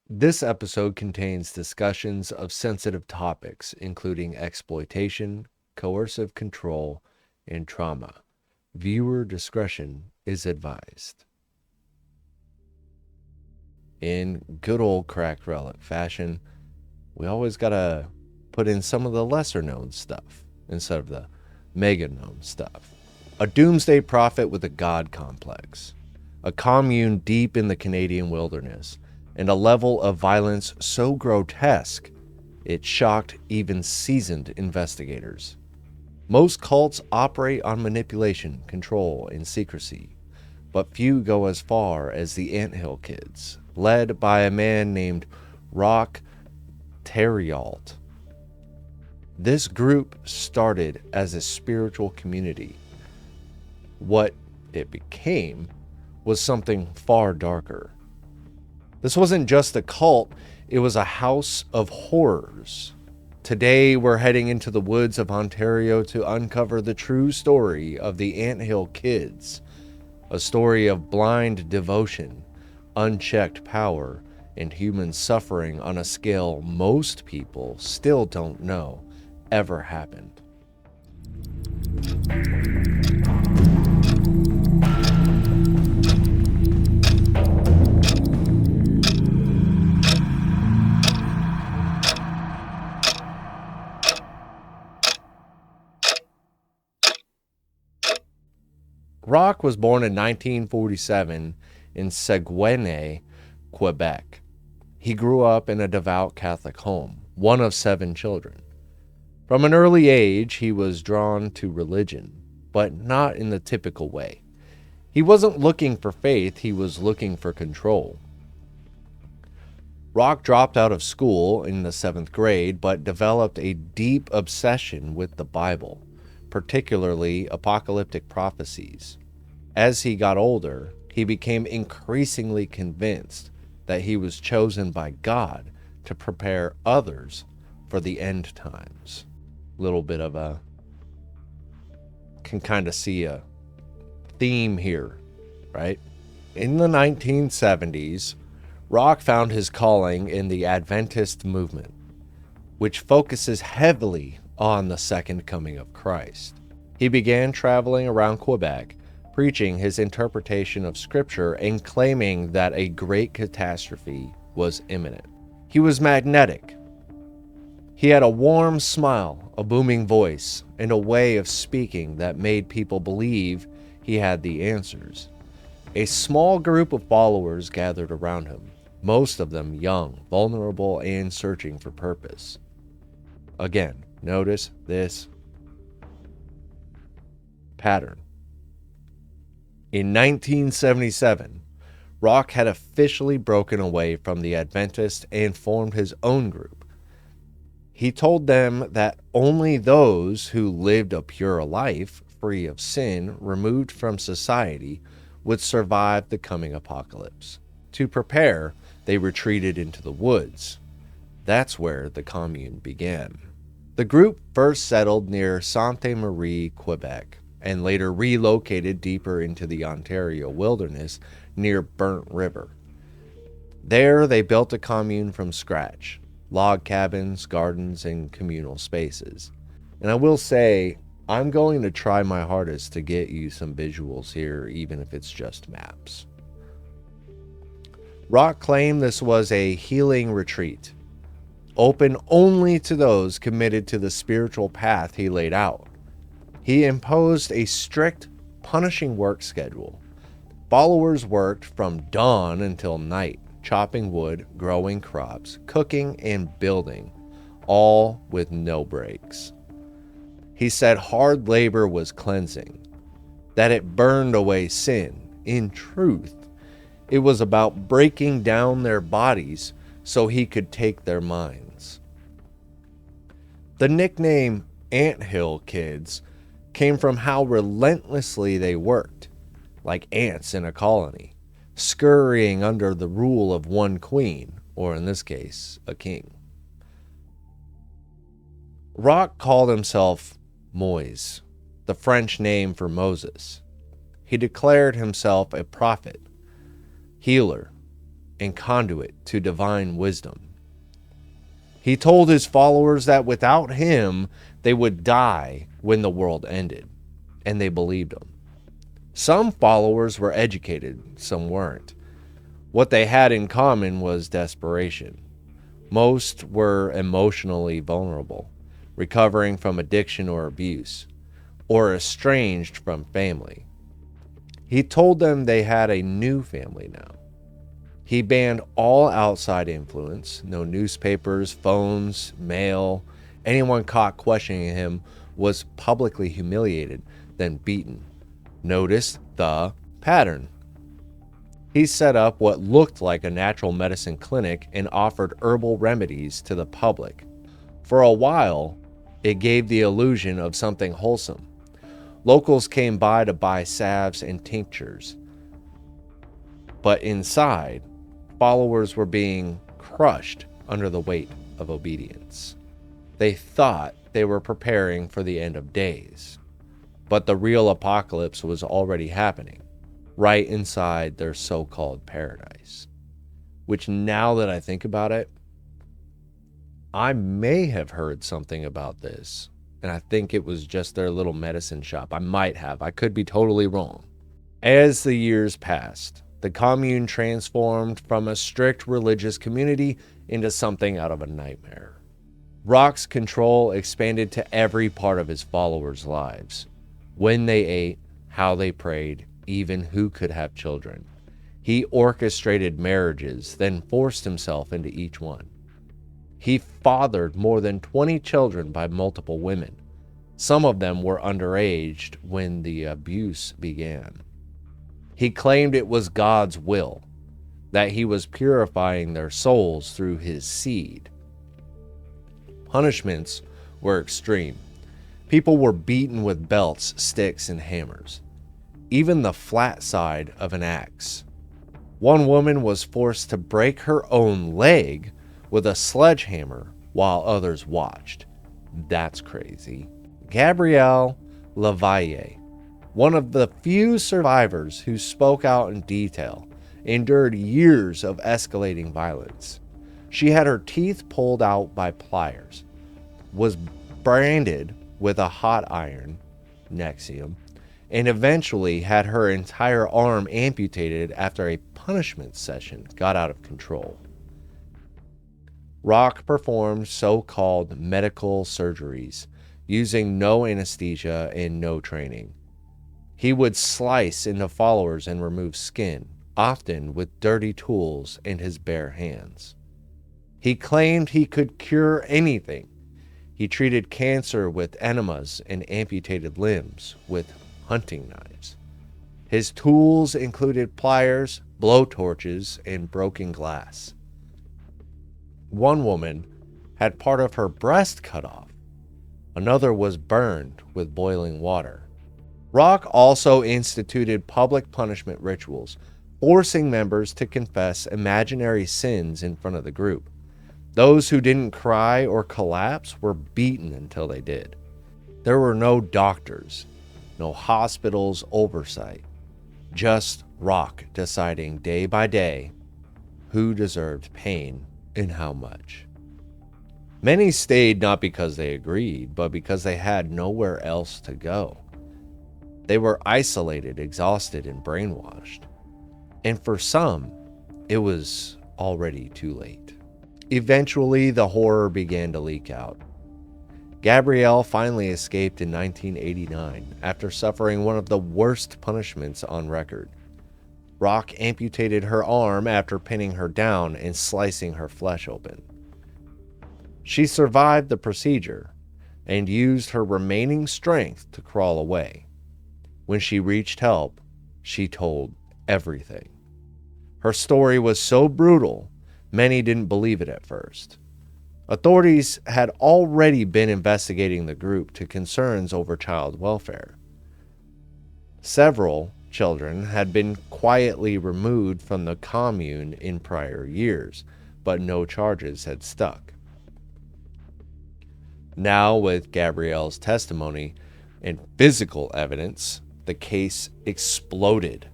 This episode contains discussions of sensitive topics, including exploitation, coercive control, and trauma. Viewer discretion is advised. In good old Cracked Relic fashion, we always gotta put in some of the lesser known stuff instead of the mega known stuff. A doomsday prophet with a god complex, a commune deep in the Canadian wilderness, and a level of violence so grotesque it shocked even seasoned investigators. Most cults operate on manipulation, control, and secrecy, but few go as far as the Anthill Kids, led by a man named Roch Thériault. This group started as a spiritual community. What it became was something far darker. This wasn't just a cult, it was a house of horrors. Today, we're heading into the woods of Ontario to uncover the true story of the Anthill Kids, a story of blind devotion, unchecked power, and human suffering on a scale most people still don't know ever happened. Roch was born in 1947 in Saguenay, Quebec. He grew up in a devout Catholic home, one of 7 children. From an early age, he was drawn to religion, but not in the typical way. He wasn't looking for faith, he was looking for control. Roch dropped out of school in the 7th grade, but developed a deep obsession with the Bible, particularly apocalyptic prophecies. As he got older, he became increasingly convinced that he was chosen by God to prepare others for the end times. Little bit of a, can kind of see a theme here, right? In the 1970s, Roch found his calling in the Adventist movement, which focuses heavily on the second coming of Christ. He began traveling around Quebec, preaching his interpretation of Scripture and claiming that a great catastrophe was imminent. He was magnetic. He had a warm smile, a booming voice, and a way of speaking that made people believe he had the answers. A small group of followers gathered around him, most of them young, vulnerable, and searching for purpose. Again, notice this pattern. In 1977, Roch had officially broken away from the Adventists and formed his own group. He told them that only those who lived a pure life, free of sin, removed from society, would survive the coming apocalypse. To prepare, they retreated into the woods. That's where the commune began. The group first settled near Sainte-Marie, Quebec, and later relocated deeper into the Ontario wilderness near Burnt River. There, they built a commune from scratch, log cabins, gardens, and communal spaces. And I will say, I'm going to try my hardest to get you some visuals here, even if it's just maps. Roch claimed this was a healing retreat, open only to those committed to the spiritual path he laid out. He imposed a strict, punishing work schedule. Followers worked from dawn until night, chopping wood, growing crops, cooking, and building, all with no breaks. He said hard labor was cleansing, that it burned away sin. In truth, it was about breaking down their bodies so he could take their minds. The nickname Anthill Kids came from how relentlessly they worked, like ants in a colony, scurrying under the rule of one queen, or in this case, a king. Roch called himself Moise, the French name for Moses. He declared himself a prophet, healer, and conduit to divine wisdom. He told his followers that without him, they would die when the world ended, and they believed him. Some followers were educated, some weren't. What they had in common was desperation. Most were emotionally vulnerable, recovering from addiction or abuse, or estranged from family. He told them they had a new family now. He banned all outside influence, no newspapers, phones, mail. Anyone caught questioning him was publicly humiliated, then beaten. Notice the pattern. He set up what looked like a natural medicine clinic and offered herbal remedies to the public. For a while, it gave the illusion of something wholesome. Locals came by to buy salves and tinctures. But inside, followers were being crushed under the weight of obedience. They thought they were preparing for the end of days, but the real apocalypse was already happening, right inside their so-called paradise. Which, now that I think about it, I may have heard something about this, and I think it was just their little medicine shop. I might have. I could be totally wrong. As the years passed, the commune transformed from a strict religious community into something out of a nightmare. Roch's control expanded to every part of his followers' lives. When they ate, how they prayed, even who could have children. He orchestrated marriages, then forced himself into each one. He fathered more than 20 children by multiple women. Some of them were underage when the abuse began. He claimed it was God's will, that he was purifying their souls through his seed. Punishments were extreme. People were beaten with belts, sticks, and hammers, even the flat side of an axe. One woman was forced to break her own leg with a sledgehammer while others watched. That's crazy. Gabrielle Lavallée, one of the few survivors who spoke out in detail, endured years of escalating violence. She had her teeth pulled out by pliers, was branded with a hot iron, Nexium, and eventually had her entire arm amputated after a punishment session got out of control. Roch performed so-called medical surgeries using no anesthesia and no training. He would slice into followers and remove skin, often with dirty tools and his bare hands. He claimed he could cure anything. He treated cancer with enemas and amputated limbs with hunting knives. His tools included pliers, blowtorches, and broken glass. One woman had part of her breast cut off. Another was burned with boiling water. Roch also instituted public punishment rituals, forcing members to confess imaginary sins in front of the group. Those who didn't cry or collapse were beaten until they did. There were no doctors, no hospitals oversight, just Roch deciding day by day who deserved pain and how much. Many stayed not because they agreed, but because they had nowhere else to go. They were isolated, exhausted, and brainwashed. And for some, it was already too late. Eventually, the horror began to leak out. Gabrielle finally escaped in 1989 after suffering one of the worst punishments on record. Roch amputated her arm after pinning her down and slicing her flesh open. She survived the procedure and used her remaining strength to crawl away. When she reached help, she told everything. Her story was so brutal, many didn't believe it at first. Authorities had already been investigating the group to concerns over child welfare. Several children had been quietly removed from the commune in prior years, but no charges had stuck. Now, with Gabrielle's testimony and physical evidence, the case exploded.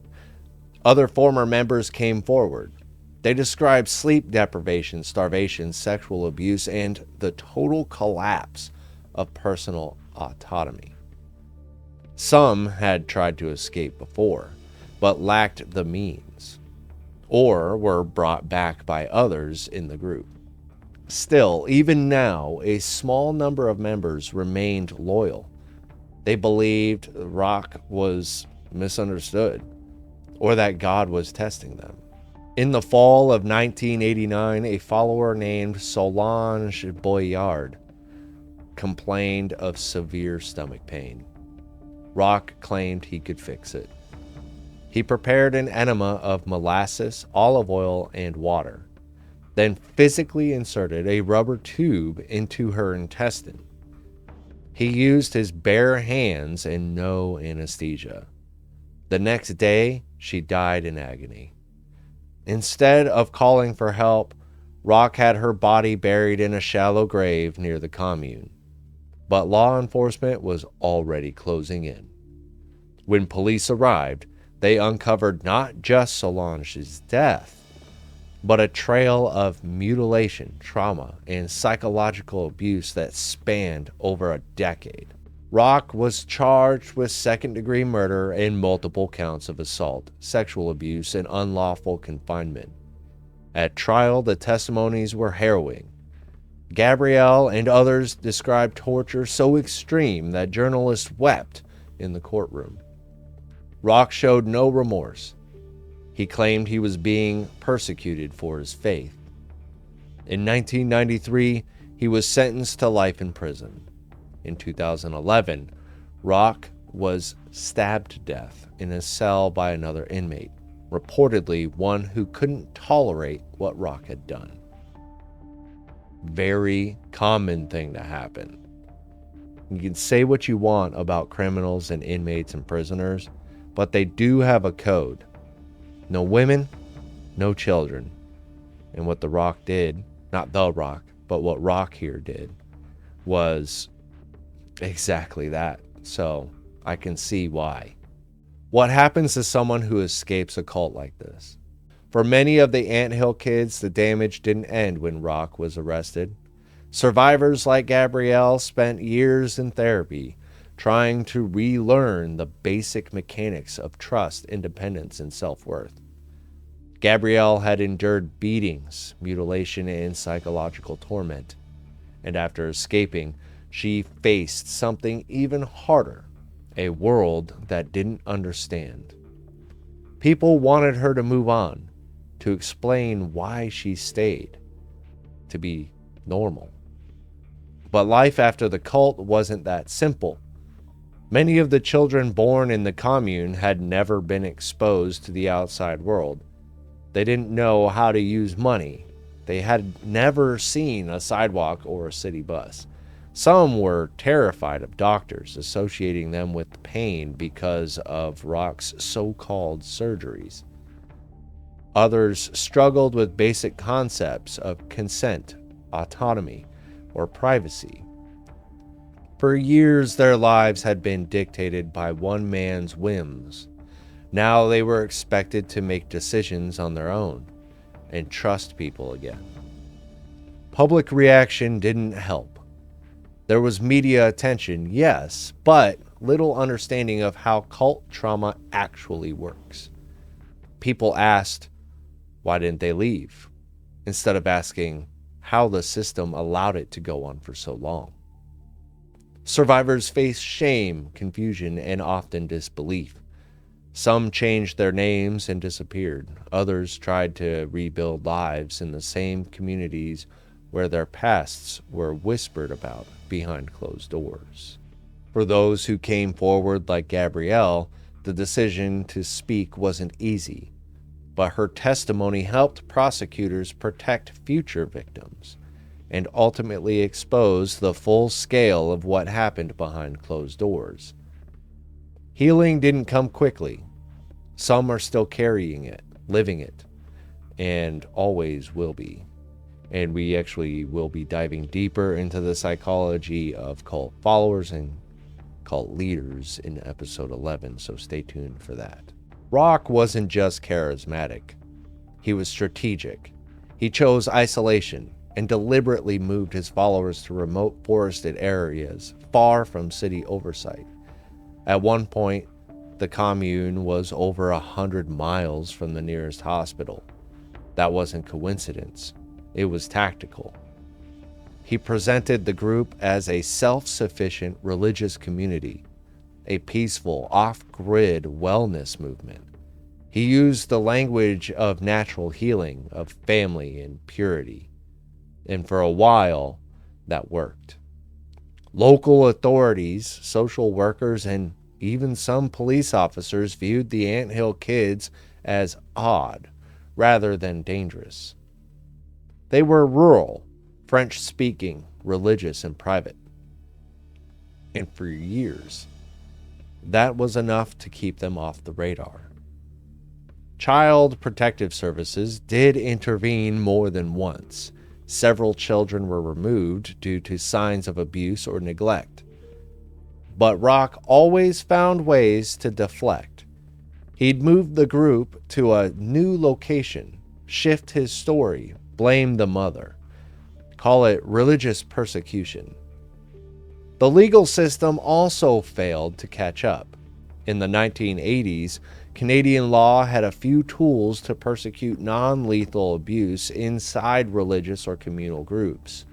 Other former members came forward. They described sleep deprivation, starvation, sexual abuse, and the total collapse of personal autonomy. Some had tried to escape before, but lacked the means, or were brought back by others in the group. Still, even now, a small number of members remained loyal. They believed Roch was misunderstood, or that God was testing them. In the fall of 1989, a follower named Solange Boyard complained of severe stomach pain. Roch claimed he could fix it. He prepared an enema of molasses, olive oil, and water, then physically inserted a rubber tube into her intestine. He used his bare hands and no anesthesia. The next day, she died in agony. Instead of calling for help, Roch had her body buried in a shallow grave near the commune. But law enforcement was already closing in. When police arrived, they uncovered not just Solange's death, but a trail of mutilation, trauma, and psychological abuse that spanned over a decade. Roch was charged with second-degree murder and multiple counts of assault, sexual abuse, and unlawful confinement. At trial, the testimonies were harrowing. Gabrielle and others described torture so extreme that journalists wept in the courtroom. Roch showed no remorse. He claimed he was being persecuted for his faith. In 1993, he was sentenced to life in prison. In 2011, Roch was stabbed to death in a cell by another inmate, reportedly one who couldn't tolerate what Roch had done. Very common thing to happen. You can say what you want about criminals and inmates and prisoners, but they do have a code. No women, no children. And what the Roch did, not the Roch, but what Roch here did, was exactly that. So I can see why. What happens to someone who escapes a cult like this? For many of the Anthill kids, the damage didn't end when Roch was arrested. Survivors like Gabrielle spent years in therapy trying to relearn the basic mechanics of trust, independence, and self-worth. Gabrielle had endured beatings, mutilation, and psychological torment. And after escaping, she faced something even harder, a world that didn't understand. People wanted her to move on, to explain why she stayed, to be normal. But life after the cult wasn't that simple. Many of the children born in the commune had never been exposed to the outside world. They didn't know how to use money. They had never seen a sidewalk or a city bus. Some were terrified of doctors, associating them with pain because of Roch's so-called surgeries. Others struggled with basic concepts of consent, autonomy, or privacy. For years, their lives had been dictated by one man's whims. Now they were expected to make decisions on their own and trust people again. Public reaction didn't help. There was media attention, yes, but little understanding of how cult trauma actually works. People asked, why didn't they leave? Instead of asking how the system allowed it to go on for so long. Survivors faced shame, confusion, and often disbelief. Some changed their names and disappeared. Others tried to rebuild lives in the same communities where their pasts were whispered about behind closed doors. For those who came forward like Gabrielle, the decision to speak wasn't easy, but her testimony helped prosecutors protect future victims and ultimately expose the full scale of what happened behind closed doors. Healing didn't come quickly. Some are still carrying it, living it, and always will be. And we actually will be diving deeper into the psychology of cult followers and cult leaders in episode 11, so stay tuned for that. Roch wasn't just charismatic. He was strategic. He chose isolation and deliberately moved his followers to remote forested areas far from city oversight. At one point, the commune was over 100 miles from the nearest hospital. That wasn't coincidence. It was tactical. He presented the group as a self-sufficient religious community, a peaceful, off-grid wellness movement. He used the language of natural healing, of family and purity. And for a while, that worked. Local authorities, social workers, and even some police officers viewed the Anthill Kids as odd rather than dangerous. They were rural, French-speaking, religious, and private. And for years, that was enough to keep them off the radar. Child Protective Services did intervene more than once. Several children were removed due to signs of abuse or neglect. But Roch always found ways to deflect. He'd move the group to a new location, shift his story, blame the mother, call it religious persecution. The legal system also failed to catch up. In the 1980s, Canadian law had a few tools to persecute non-lethal abuse inside religious or communal groups,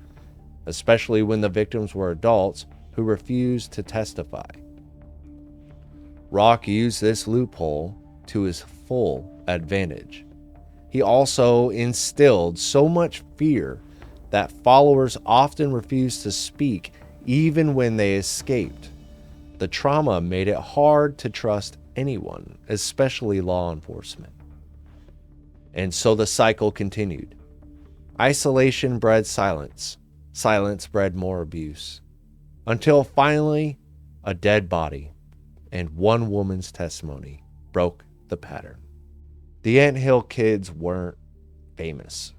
especially when the victims were adults who refused to testify. Roch used this loophole to his full advantage. He also instilled so much fear that followers often refused to speak even when they escaped. The trauma made it hard to trust anyone, especially law enforcement. And so the cycle continued. Isolation bred silence. Silence bred more abuse. Until finally, a dead body and one woman's testimony broke the pattern. The Anthill Kids weren't famous.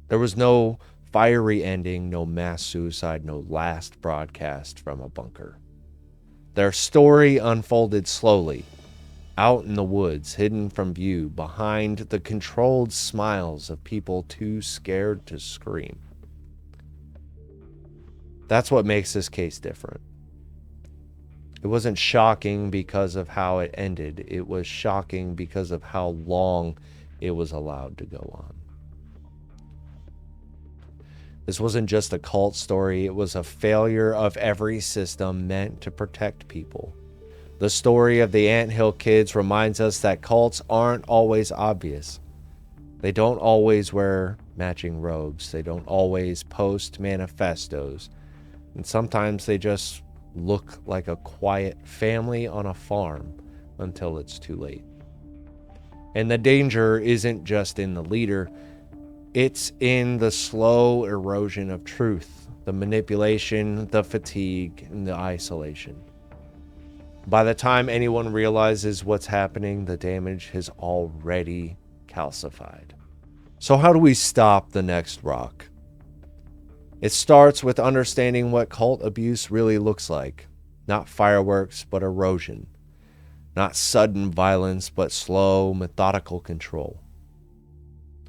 There was no fiery ending, no mass suicide, no last broadcast from a bunker. Their story unfolded slowly, out in the woods, hidden from view, behind the controlled smiles of people too scared to scream. That's what makes this case different. It wasn't shocking because of how it ended. It was shocking because of how long it was allowed to go on. This wasn't just a cult story. It was a failure of every system meant to protect people. The story of the Anthill Kids reminds us that cults aren't always obvious. They don't always wear matching robes. They don't always post manifestos. And sometimes they just look like a quiet family on a farm until it's too late. And the danger isn't just in the leader. It's in the slow erosion of truth, the manipulation, the fatigue, and the isolation. By the time anyone realizes what's happening, the damage has already calcified. So how do we stop the next Roch? It starts with understanding what cult abuse really looks like. Not fireworks, but erosion. Not sudden violence, but slow, methodical control.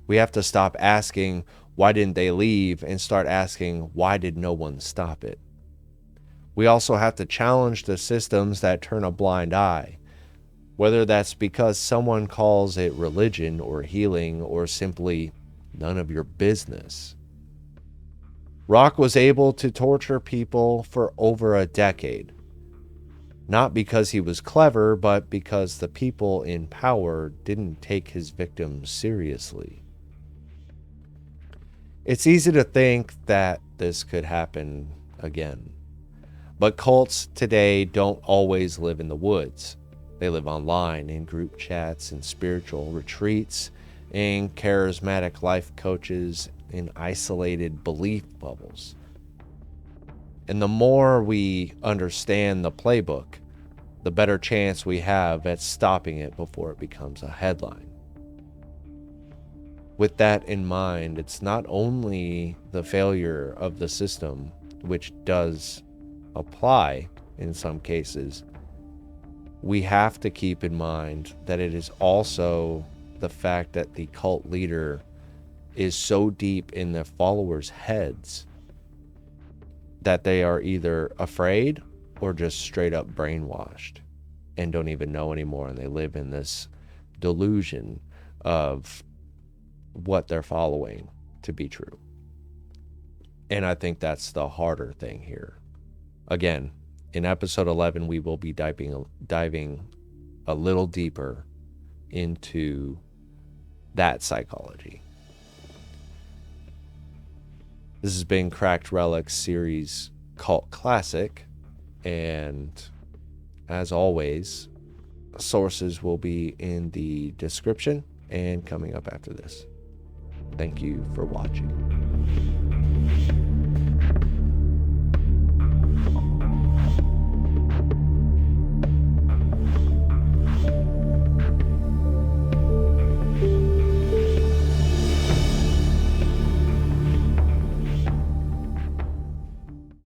We have to stop asking, why didn't they leave, and start asking, why did no one stop it? We also have to challenge the systems that turn a blind eye, whether that's because someone calls it religion or healing or simply none of your business. Roch was able to torture people for over a decade, not because he was clever, but because the people in power didn't take his victims seriously. It's easy to think that this could happen again. But cults today don't always live in the woods. They live online, in group chats, in spiritual retreats, in charismatic life coaches, in isolated belief bubbles. And the more we understand the playbook, the better chance we have at stopping it before it becomes a headline. With that in mind, it's not only the failure of the system, which does apply in some cases. We have to keep in mind that it is also the fact that the cult leader is so deep in the followers' heads that they are either afraid or just straight up brainwashed and don't even know anymore, and they live in this delusion of what they're following to be true. And I think that's the harder thing here. Again, in episode 11, we will be diving a little deeper into that psychology. This has been Cracked Relic series Cult Classic, and as always, sources will be in the description and coming up after this. Thank you for watching.